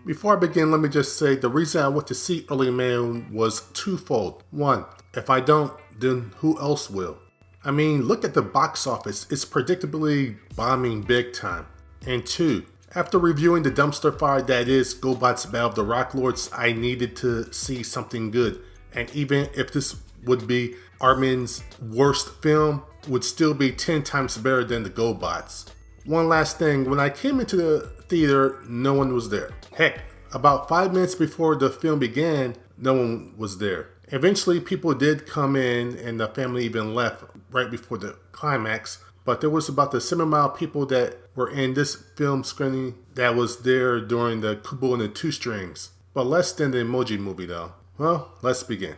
Before I begin, let me just say the reason I went to see Early Man was twofold. One, if I don't, then who else will? I mean, look at the box office, it's predictably bombing big time. And two, after reviewing the dumpster fire that is GoBot's Battle of the Rock Lords, I needed to see something good. And even if this would be Armin's worst film, would still be 10 times better than the GoBots. One last thing, when I came into the theater, no one was there. Heck, about 5 minutes before the film began, no one was there. Eventually, people did come in and the family even left right before the climax, but there was about the same amount of people that were in this film screening that was there during the Kubo and the Two Strings, but less than the Emoji Movie though. Well, let's begin.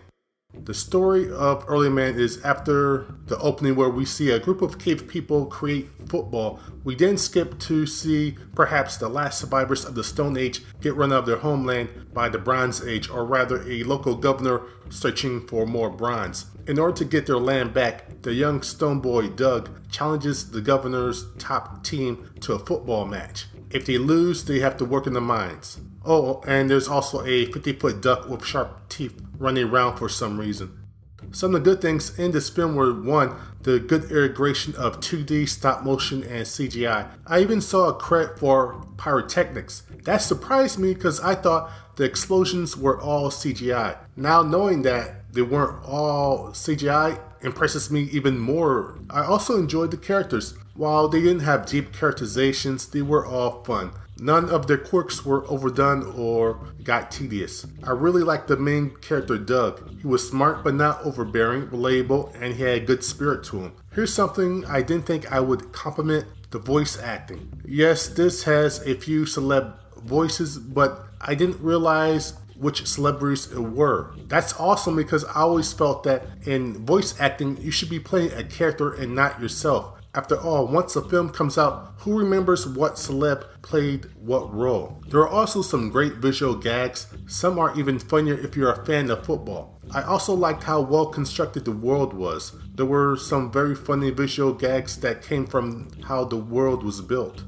The story of Early Man is after the opening where we see a group of cave people create football. We then skip to see perhaps the last survivors of the Stone Age get run out of their homeland by the Bronze Age, or rather a local governor searching for more bronze. In order to get their land back, the young stone boy Doug challenges the governor's top team to a football match. If they lose, they have to work in the mines. Oh, and there's also a 50-foot duck with sharp teeth running around for some reason. Some of the good things in this film were, one, the good integration of 2D, stop motion, and CGI. I even saw a credit for pyrotechnics. That surprised me because I thought the explosions were all CGI. Now knowing that they weren't all CGI impresses me even more. I also enjoyed the characters. While they didn't have deep characterizations, they were all fun. None of their quirks were overdone or got tedious. I really liked the main character Doug. He was smart but not overbearing, relatable, and he had a good spirit to him. Here's something I didn't think I would compliment: the voice acting. Yes, this has a few celeb voices, but I didn't realize which celebrities it were. That's awesome because I always felt that in voice acting you should be playing a character and not yourself. After all, once a film comes out, who remembers what celeb played what role? There are also some great visual gags. Some are even funnier if you're a fan of football. I also liked how well constructed the world was. There were some very funny visual gags that came from how the world was built.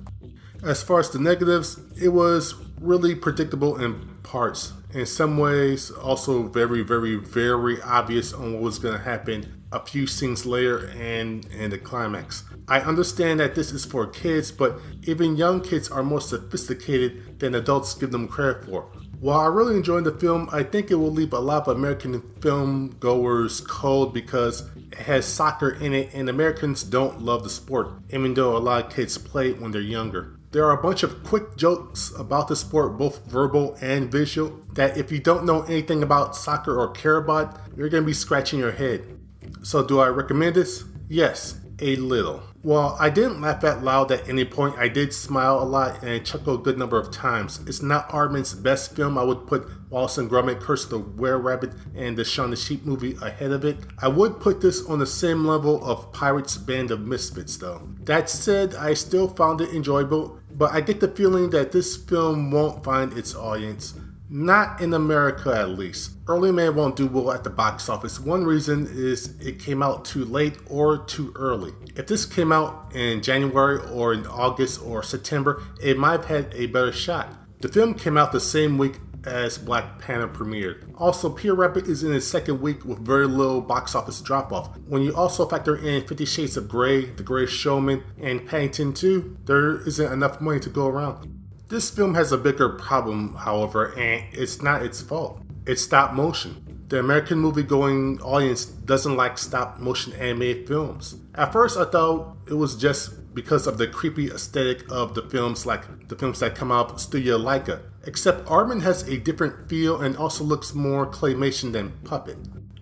As far as the negatives, it was really predictable in parts. In some ways, also very, very, very obvious on what was going to happen a few scenes later and in the climax. I understand that this is for kids, but even young kids are more sophisticated than adults give them credit for. While I really enjoyed the film, I think it will leave a lot of American film goers cold because it has soccer in it and Americans don't love the sport, even though a lot of kids play it when they're younger. There are a bunch of quick jokes about the sport, both verbal and visual, that if you don't know anything about soccer or care about, you're going to be scratching your head. So do I recommend this? Yes, a little. While I didn't laugh out loud at any point, I did smile a lot and chuckle a good number of times. It's not Aardman's best film. I would put Wallace Gromit, Curse of the Were-Rabbit, and the Shaun the Sheep Movie ahead of it. I would put this on the same level of Pirates Band of Misfits though. That said, I still found it enjoyable, but I get the feeling that this film won't find its audience. Not in America, at least. Early Man won't do well at the box office. One reason is it came out too late or too early. If this came out in January or in August or September, it might have had a better shot. The film came out the same week as Black Panther premiered. Also, Peter Rabbit is in its second week with very little box office drop-off. When you also factor in 50 Shades of Grey, The Greatest Showman, and Paddington 2, there isn't enough money to go around. This film has a bigger problem, however, and it's not its fault. It's stop motion. The American movie-going audience doesn't like stop-motion animated films. At first, I thought it was just because of the creepy aesthetic of the films, like the films that come out of Studio Leica. Except Aardman has a different feel and also looks more claymation than puppet.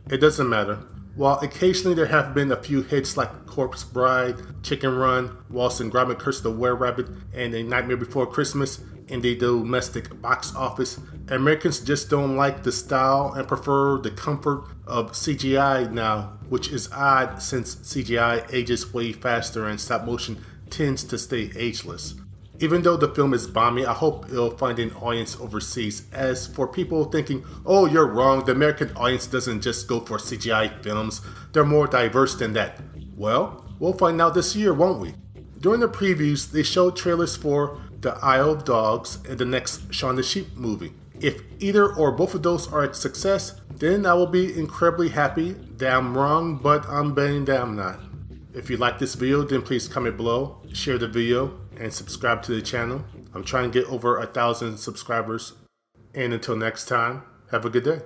It doesn't matter. While occasionally there have been a few hits like Corpse Bride, Chicken Run, Wallace and Gromit, Curse of the Were-Rabbit, and A Nightmare Before Christmas in the domestic box office, Americans just don't like the style and prefer the comfort of CGI now, which is odd since CGI ages way faster and stop motion tends to stay ageless. Even though the film is bombing, I hope it'll find an audience overseas. As for people thinking, oh, you're wrong, the American audience doesn't just go for CGI films, they're more diverse than that. Well, we'll find out this year, won't we? During the previews, they showed trailers for The Isle of Dogs and the next Shaun the Sheep movie. If either or both of those are a success, then I will be incredibly happy that I'm wrong, but I'm betting that I'm not. If you like this video, then please comment below, share the video, and subscribe to the channel. I'm trying to get over 1,000 subscribers. And until next time, have a good day.